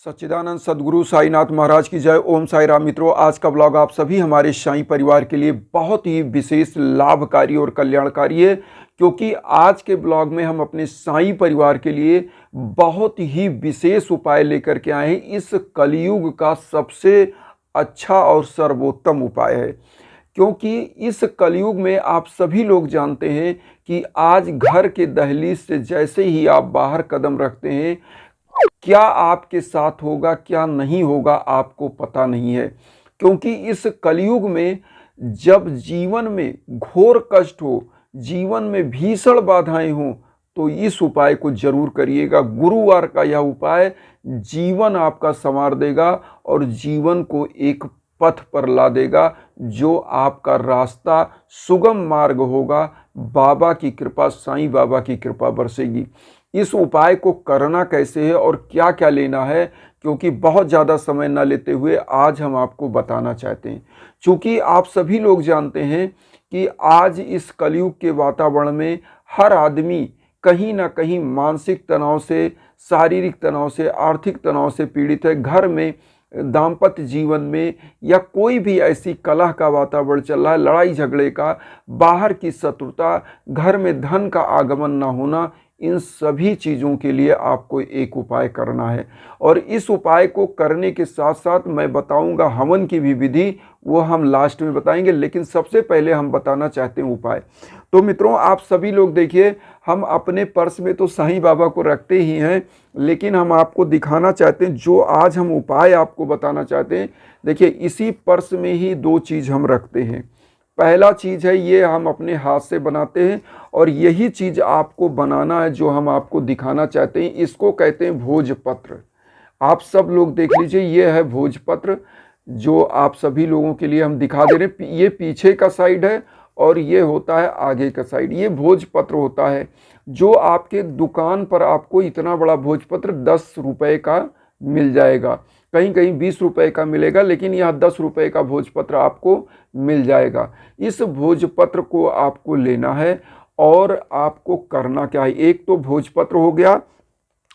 सच्चिदानंद सद्गुरु साईनाथ महाराज की जय। ओम साई राम। मित्रों, आज का ब्लॉग आप सभी हमारे साईं परिवार के लिए बहुत ही विशेष लाभकारी और कल्याणकारी है, क्योंकि आज के ब्लॉग में हम अपने साईं परिवार के लिए बहुत ही विशेष उपाय लेकर के आए हैं। इस कलयुग का सबसे अच्छा और सर्वोत्तम उपाय है, क्योंकि इस कलयुग में आप सभी लोग जानते हैं कि आज घर के दहलीज से जैसे ही आप बाहर कदम रखते हैं, क्या आपके साथ होगा क्या नहीं होगा आपको पता नहीं है। क्योंकि इस कलयुग में जब जीवन में घोर कष्ट हो, जीवन में भीषण बाधाएं हों, तो इस उपाय को जरूर करिएगा। गुरुवार का यह उपाय जीवन आपका संवार देगा और जीवन को एक पथ पर ला देगा, जो आपका रास्ता सुगम मार्ग होगा। बाबा की कृपा, साईं बाबा की कृपा बरसेगी। इस उपाय को करना कैसे है और क्या क्या लेना है, क्योंकि बहुत ज़्यादा समय न लेते हुए आज हम आपको बताना चाहते हैं। चूँकि आप सभी लोग जानते हैं कि आज इस कलयुग के वातावरण में हर आदमी कहीं ना कहीं मानसिक तनाव से, शारीरिक तनाव से, आर्थिक तनाव से पीड़ित है। घर में, दाम्पत्य जीवन में या कोई भी ऐसी कलह का वातावरण चल रहा है, लड़ाई झगड़े का, बाहर की शत्रुता, घर में धन का आगमन ना होना, इन सभी चीज़ों के लिए आपको एक उपाय करना है। और इस उपाय को करने के साथ साथ मैं बताऊंगा हवन की भी विधि, वो हम लास्ट में बताएंगे। लेकिन सबसे पहले हम बताना चाहते हैं उपाय। तो मित्रों, आप सभी लोग देखिए, हम अपने पर्स में तो साईं बाबा को रखते ही हैं, लेकिन हम आपको दिखाना चाहते हैं जो आज हम उपाय आपको बताना चाहते हैं। देखिए, इसी पर्स में ही दो चीज़ हम रखते हैं। पहला चीज़ है, ये हम अपने हाथ से बनाते हैं, और यही चीज़ आपको बनाना है जो हम आपको दिखाना चाहते हैं। इसको कहते हैं भोजपत्र। आप सब लोग देख लीजिए, ये है भोजपत्र जो आप सभी लोगों के लिए हम दिखा दे रहे हैं। ये पीछे का साइड है और ये होता है आगे का साइड। ये भोजपत्र होता है जो आपके दुकान पर आपको इतना बड़ा भोजपत्र 10 रुपए का मिल जाएगा। कहीं कहीं 20 रुपए का मिलेगा, लेकिन यहाँ 10 रुपए का भोजपत्र आपको मिल जाएगा। इस भोजपत्र को आपको लेना है और आपको करना क्या है। एक तो भोजपत्र हो गया,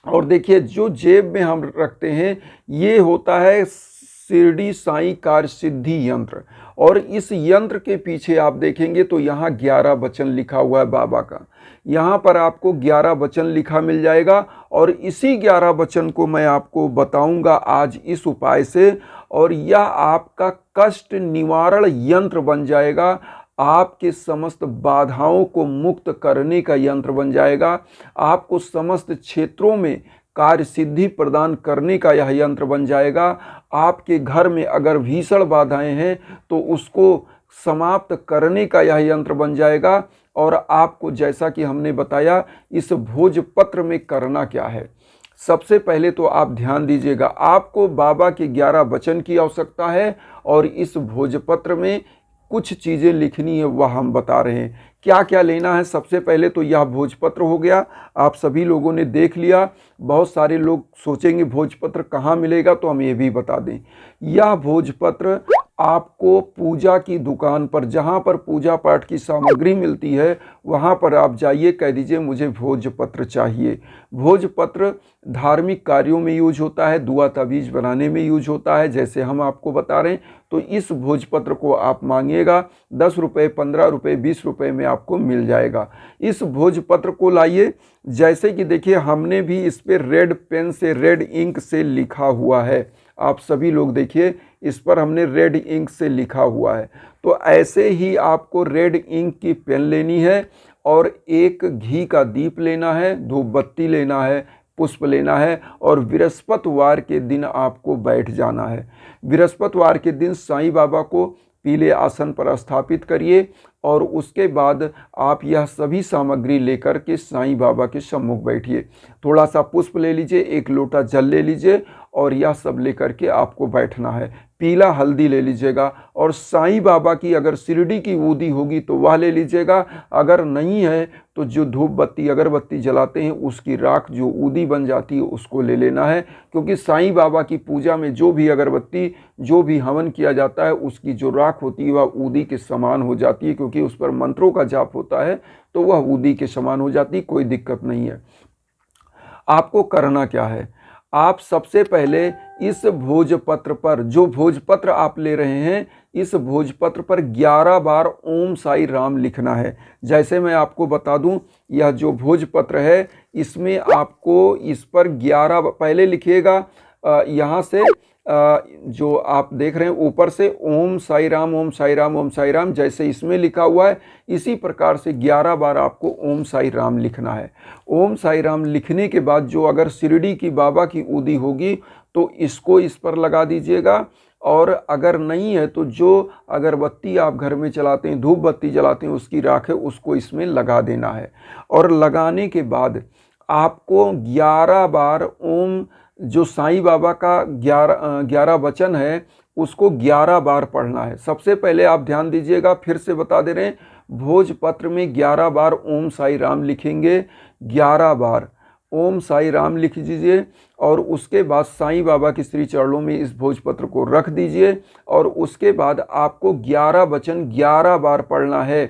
और देखिए जो जेब में हम रखते हैं ये होता है शिरडी साईं कार्य सिद्धि यंत्र। और इस यंत्र के पीछे आप देखेंगे तो यहाँ 11 वचन लिखा हुआ है बाबा का। यहाँ पर आपको 11 वचन लिखा मिल जाएगा, और इसी 11 वचन को मैं आपको बताऊंगा आज इस उपाय से, और यह आपका कष्ट निवारण यंत्र बन जाएगा। आपके समस्त बाधाओं को मुक्त करने का यंत्र बन जाएगा। आपको समस्त क्षेत्रों में कार्य सिद्धि प्रदान करने का यह यंत्र बन जाएगा। आपके घर में अगर भीषण बाधाएं हैं तो उसको समाप्त करने का यह यंत्र बन जाएगा। और आपको, जैसा कि हमने बताया, इस भोजपत्र में करना क्या है। सबसे पहले तो आप ध्यान दीजिएगा, आपको बाबा के 11 वचन की आवश्यकता है, और इस भोजपत्र में कुछ चीज़ें लिखनी है, वह हम बता रहे हैं। क्या क्या लेना है। सबसे पहले तो यह भोजपत्र हो गया, आप सभी लोगों ने देख लिया। बहुत सारे लोग सोचेंगे भोजपत्र कहाँ मिलेगा, तो हम ये भी बता दें। यह भोजपत्र आपको पूजा की दुकान पर, जहाँ पर पूजा पाठ की सामग्री मिलती है, वहाँ पर आप जाइए, कह दीजिए मुझे भोजपत्र चाहिए। भोजपत्र धार्मिक कार्यों में यूज होता है, दुआ ताबीज बनाने में यूज होता है, जैसे हम आपको बता रहे हैं। तो इस भोजपत्र को आप मांगिएगा, 10 रुपये, 15 रुपये, 20 रुपये में आपको मिल जाएगा। इस भोजपत्र को लाइए। जैसे कि देखिए, हमने भी इस पर रेड पेन से, रेड इंक से लिखा हुआ है। आप सभी लोग देखिए, इस पर हमने रेड इंक से लिखा हुआ है। तो ऐसे ही आपको रेड इंक की पेन लेनी है, और एक घी का दीप लेना है, धूप बत्ती लेना है, पुष्प लेना है, और बृहस्पतिवार के दिन आपको बैठ जाना है। बृहस्पतिवार के दिन साईं बाबा को पीले आसन पर स्थापित करिए, और उसके बाद आप यह सभी सामग्री लेकर के साईं बाबा के सम्मुख बैठिए। थोड़ा सा पुष्प ले लीजिए, एक लोटा जल ले लीजिए, और यह सब लेकर के आपको बैठना है। पीला हल्दी ले लीजिएगा, और साईं बाबा की अगर शिरडी की ऊदी होगी तो वह ले लीजिएगा। अगर नहीं है तो जो धूप बत्ती, अगरबत्ती जलाते हैं उसकी राख जो ऊदी बन जाती है उसको ले लेना है। क्योंकि साईं बाबा की पूजा में जो भी अगरबत्ती, जो भी हवन किया जाता है, उसकी जो राख होती है वह ऊदी के समान हो जाती है, क्योंकि उस पर मंत्रों का जाप होता है, तो वह ऊदी के समान हो जाती है। कोई दिक्कत नहीं है। आपको करना क्या है, आप सबसे पहले इस भोजपत्र पर, जो भोजपत्र आप ले रहे हैं, इस भोजपत्र पर 11 बार ओम साई राम लिखना है। जैसे मैं आपको बता दूं, यह जो भोजपत्र है इसमें आपको इस पर 11 पहले लिखिएगा, यहाँ से जो आप देख रहे हैं ऊपर से ओम साई राम ओम साई राम ओम साई राम, जैसे इसमें लिखा हुआ है इसी प्रकार से 11 बार आपको ओम साई राम लिखना है। ओम साई राम लिखने के बाद जो अगर शिरडी की बाबा की ऊदी होगी तो इसको इस पर लगा दीजिएगा, और अगर नहीं है तो जो अगरबत्ती आप घर में चलाते हैं, धूप बत्ती जलाते हैं, उसकी राख है उसको इसमें लगा देना है। और लगाने के बाद आपको 11 बार ओम, जो साईं बाबा का 11 वचन है उसको 11 बार पढ़ना है। सबसे पहले आप ध्यान दीजिएगा, फिर से बता दे रहे हैं, भोजपत्र में 11 बार ओम साई राम लिखेंगे, 11 बार ओम साई राम लिख दीजिए, और उसके बाद साईं बाबा के श्री चरणों में इस भोजपत्र को रख दीजिए, और उसके बाद आपको 11 वचन 11 बार पढ़ना है।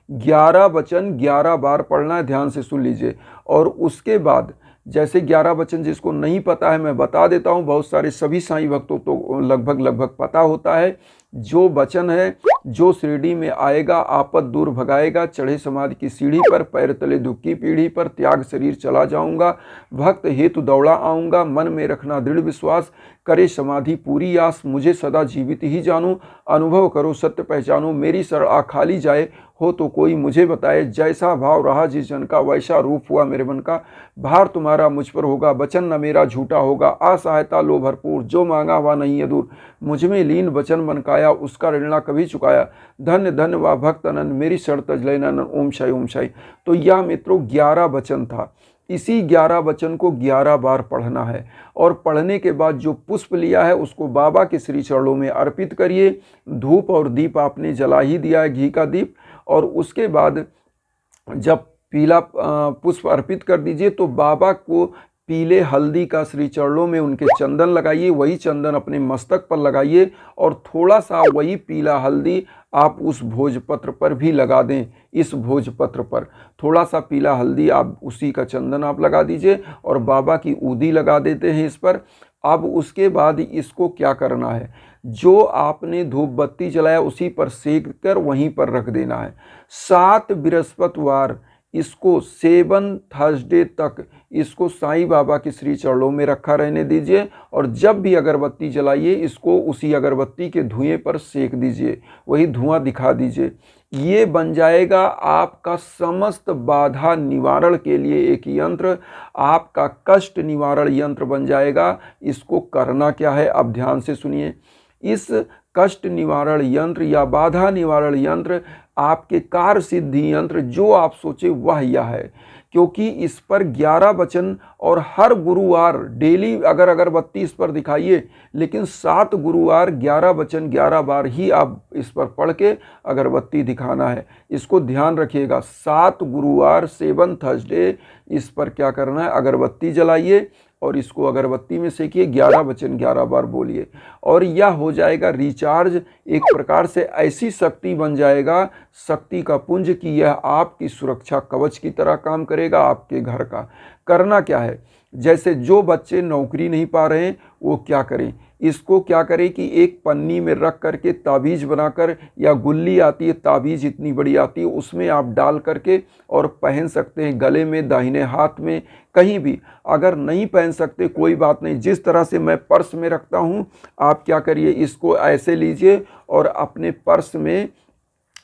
11 वचन 11 बार पढ़ना है, ध्यान से सुन लीजिए। और उसके बाद जैसे 11 वचन जिसको नहीं पता है मैं बता देता हूँ, बहुत सारे सभी साईं भक्तों तो लगभग पता होता है। जो वचन है, जो शिरडी में आएगा आपद दूर भगाएगा, चढ़े समाधि की सीढ़ी पर, पैर तले दुख की पीढ़ी पर, त्याग शरीर चला जाऊंगा, भक्त हेतु दौड़ा आऊँगा, मन में रखना दृढ़ विश्वास, करे समाधि पूरी आस, मुझे सदा जीवित ही जानूं, अनुभव करो सत्य पहचानो, मेरी शरण आ खाली जाए, हो तो कोई मुझे बताए, जैसा भाव रहा जिस जन का वैसा रूप हुआ मेरे मन का, भार तुम्हारा मुझ पर होगा, वचन न मेरा झूठा होगा, असहायता लो भरपूर, जो मांगा हुआ नहीं है दूर, मुझ में लीन वचन मन काया, उसका ऋण ना कभी चुकाया, धन्य धन्य वा भक्त अनंत, मेरी शरण तज ले नन, ओम शाई ओम शाई। तो यह मित्रों 11 वचन था। इसी 11 वचन को 11 बार पढ़ना है, और पढ़ने के बाद जो पुष्प लिया है उसको बाबा के श्री चरणों में अर्पित करिए। धूप और दीप आपने जला ही दिया है, घी का दीप, और उसके बाद जब पीला पुष्प अर्पित कर दीजिए तो बाबा को पीले हल्दी का श्री चरणों में उनके चंदन लगाइए, वही चंदन अपने मस्तक पर लगाइए, और थोड़ा सा वही पीला हल्दी आप उस भोजपत्र पर भी लगा दें। इस भोजपत्र पर थोड़ा सा पीला हल्दी आप, उसी का चंदन आप लगा दीजिए, और बाबा की ऊदी लगा देते हैं इस पर। अब उसके बाद इसको क्या करना है, जो आपने धूप बत्ती जलाया उसी पर सेक कर वहीं पर रख देना है। 7 बृहस्पतिवार इसको 7 थर्सडे तक इसको साईं बाबा के श्री चरणों में रखा रहने दीजिए, और जब भी अगरबत्ती जलाइए इसको उसी अगरबत्ती के धुएं पर सेक दीजिए, वही धुआं दिखा दीजिए। ये बन जाएगा आपका समस्त बाधा निवारण के लिए एक यंत्र, आपका कष्ट निवारण यंत्र बन जाएगा। इसको करना क्या है, अब ध्यान से सुनिए। इस कष्ट निवारण यंत्र या बाधा निवारण यंत्र, आपके कार्य सिद्धि यंत्र, जो आप सोचे वह यह है, क्योंकि इस पर 11 वचन, और हर गुरुवार डेली अगर अगरबत्ती इस पर दिखाइए, लेकिन 7 गुरुवार 11 वचन 11 बार ही आप इस पर पढ़ के अगरबत्ती दिखाना है। इसको ध्यान रखिएगा, 7 गुरुवार 7 थर्सडे इस पर क्या करना है, अगरबत्ती जलाइए और इसको अगरबत्ती में सेकिए, 11 वचन 11 बार बोलिए, और यह हो जाएगा रिचार्ज। एक प्रकार से ऐसी शक्ति बन जाएगा, शक्ति का पुंज, कि यह आपकी सुरक्षा कवच की तरह काम करेगा आपके घर का। करना क्या है, जैसे जो बच्चे नौकरी नहीं पा रहे हैं वो क्या करें, इसको क्या करें कि एक पन्नी में रख करके ताबीज बनाकर, या गुल्ली आती है ताबीज इतनी बड़ी आती है, उसमें आप डाल करके और पहन सकते हैं, गले में, दाहिने हाथ में, कहीं भी। अगर नहीं पहन सकते कोई बात नहीं, जिस तरह से मैं पर्स में रखता हूँ आप क्या करिए, इसको ऐसे लीजिए और अपने पर्स में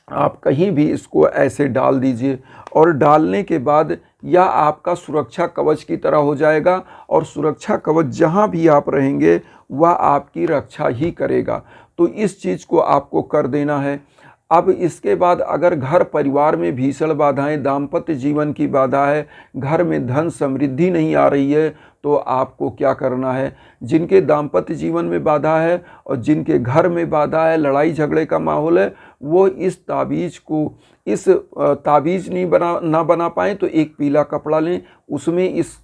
आप कहीं भी इसको ऐसे डाल दीजिए, और डालने के बाद यह आपका सुरक्षा कवच की तरह हो जाएगा, और सुरक्षा कवच जहाँ भी आप रहेंगे वह आपकी रक्षा ही करेगा। तो इस चीज़ को आपको कर देना है। अब इसके बाद अगर घर परिवार में भीषण बाधाएं, दाम्पत्य जीवन की बाधा है, घर में धन समृद्धि नहीं आ रही है, तो आपको क्या करना है, जिनके दाम्पत्य जीवन में बाधा है और जिनके घर में बाधा है, लड़ाई झगड़े का माहौल है, वो इस ताबीज़ को, इस ताबीज़ नहीं बना पाएँ तो एक पीला कपड़ा लें, उसमें इस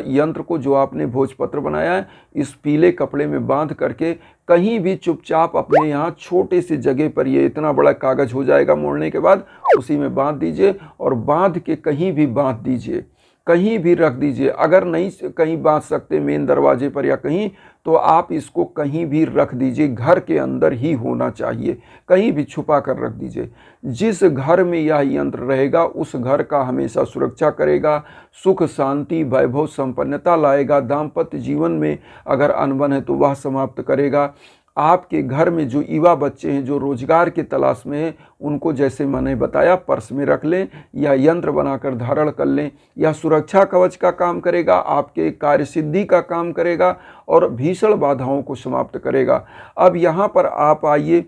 यंत्र को जो आपने भोजपत्र बनाया है इस पीले कपड़े में बांध करके कहीं भी चुपचाप अपने यहाँ छोटे से जगह पर, ये इतना बड़ा कागज़ हो जाएगा मोड़ने के बाद, उसी में बांध दीजिए, और बांध के कहीं भी बांध दीजिए। कहीं भी रख दीजिए। अगर नहीं कहीं बांध सकते मेन दरवाजे पर या कहीं, तो आप इसको कहीं भी रख दीजिए, घर के अंदर ही होना चाहिए, कहीं भी छुपा कर रख दीजिए। जिस घर में यह यंत्र रहेगा उस घर का हमेशा सुरक्षा करेगा, सुख शांति वैभव संपन्नता लाएगा। दाम्पत्य जीवन में अगर अनबन है तो वह समाप्त करेगा। आपके घर में जो युवा बच्चे हैं जो रोजगार की तलाश में हैं, उनको जैसे मैंने बताया पर्स में रख लें या यंत्र बनाकर धारण कर लें। यह सुरक्षा कवच का काम करेगा, आपके कार्य सिद्धि का काम करेगा और भीषण बाधाओं को समाप्त करेगा। अब यहाँ पर आप आइए,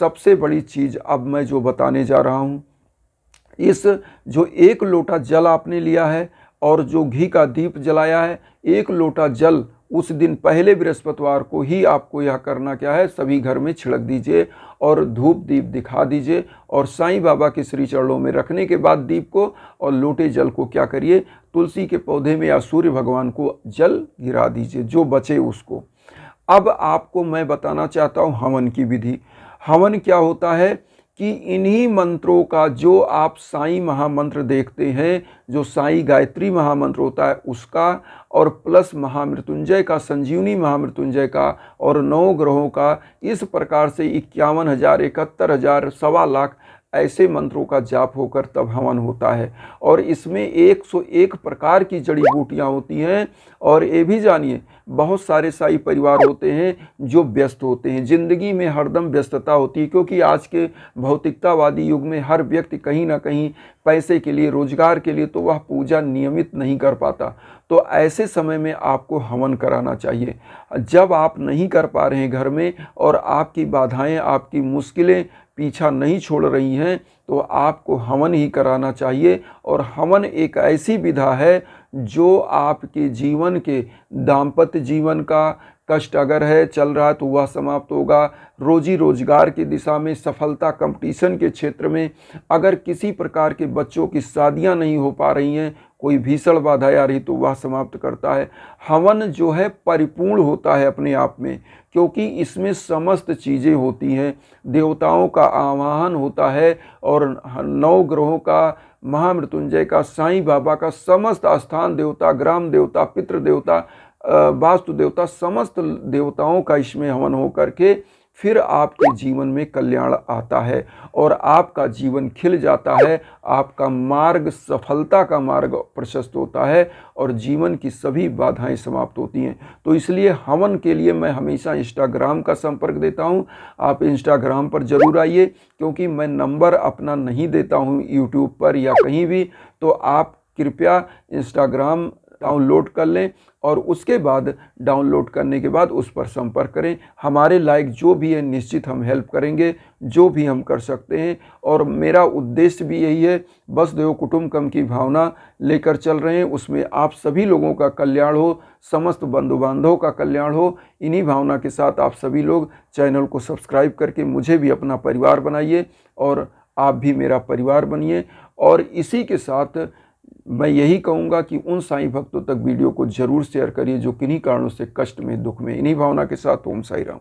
सबसे बड़ी चीज़ अब मैं जो बताने जा रहा हूँ, इस जो 1 लोटा जल आपने लिया है और जो घी का दीप जलाया है, 1 लोटा जल उस दिन पहले बृहस्पतिवार को ही आपको यह करना क्या है, सभी घर में छिड़क दीजिए और धूप दीप दिखा दीजिए और साईं बाबा के श्री चरणों में रखने के बाद दीप को और लोटे जल को क्या करिए, तुलसी के पौधे में या सूर्य भगवान को जल गिरा दीजिए, जो बचे उसको। अब आपको मैं बताना चाहता हूँ हवन की विधि। हवन क्या होता है कि इन्हीं मंत्रों का जो आप साईं महामंत्र देखते हैं, जो साईं गायत्री महामंत्र होता है उसका, और प्लस महामृत्युंजय का, संजीवनी महामृत्युंजय का और 9 ग्रहों का, इस प्रकार से 51,000, 71,000, 1.25 लाख ऐसे मंत्रों का जाप होकर तब हवन होता है। और इसमें 101 प्रकार की जड़ी बूटियाँ होती हैं। और ये भी जानिए, बहुत सारे साई परिवार होते हैं जो व्यस्त होते हैं, ज़िंदगी में हरदम व्यस्तता होती है, क्योंकि आज के भौतिकतावादी युग में हर व्यक्ति कहीं ना कहीं पैसे के लिए, रोजगार के लिए, तो वह पूजा नियमित नहीं कर पाता। तो ऐसे समय में आपको हवन कराना चाहिए। जब आप नहीं कर पा रहे हैं घर में और आपकी बाधाएं, आपकी मुश्किलें पीछा नहीं छोड़ रही हैं, तो आपको हवन ही कराना चाहिए। और हवन एक ऐसी विधा है जो आपके जीवन के, दाम्पत्य जीवन का कष्ट अगर है चल रहा है तो वह समाप्त होगा। रोजी रोजगार की दिशा में, सफलता कंपटीशन के क्षेत्र में, अगर किसी प्रकार के बच्चों की शादियां नहीं हो पा रही हैं, कोई भीषण बाधा आ रही, तो वह समाप्त करता है। हवन जो है परिपूर्ण होता है अपने आप में, क्योंकि इसमें समस्त चीज़ें होती हैं। देवताओं का आवाहन होता है और 9 ग्रहों का, महामृत्युंजय का, साईं बाबा का, समस्त स्थान देवता, ग्राम देवता, पितृ देवता, वास्तु देवता, समस्त देवताओं का इसमें हवन हो करके फिर आपके जीवन में कल्याण आता है और आपका जीवन खिल जाता है। आपका मार्ग, सफलता का मार्ग प्रशस्त होता है और जीवन की सभी बाधाएं समाप्त होती हैं। तो इसलिए हवन के लिए मैं हमेशा इंस्टाग्राम का संपर्क देता हूं। आप इंस्टाग्राम पर जरूर आइए, क्योंकि मैं नंबर अपना नहीं देता हूं यूट्यूब पर या कहीं भी। तो आप कृपया इंस्टाग्राम डाउनलोड कर लें और उसके बाद डाउनलोड करने के बाद उस पर संपर्क करें। हमारे लायक जो भी है निश्चित हम हेल्प करेंगे, जो भी हम कर सकते हैं। और मेरा उद्देश्य भी यही है, वसुधैव कुटुंबकम की भावना लेकर चल रहे हैं, उसमें आप सभी लोगों का कल्याण हो, समस्त बंधु बांधवों का कल्याण हो। इन्हीं भावना के साथ आप सभी लोग चैनल को सब्सक्राइब करके मुझे भी अपना परिवार बनाइए और आप भी मेरा परिवार बनिए। और इसी के साथ मैं यही कहूँगा कि उन साईं भक्तों तक वीडियो को जरूर शेयर करिए जो किन्हीं कारणों से कष्ट में, दुख में। इन्हीं भावना के साथ ओम साई राम।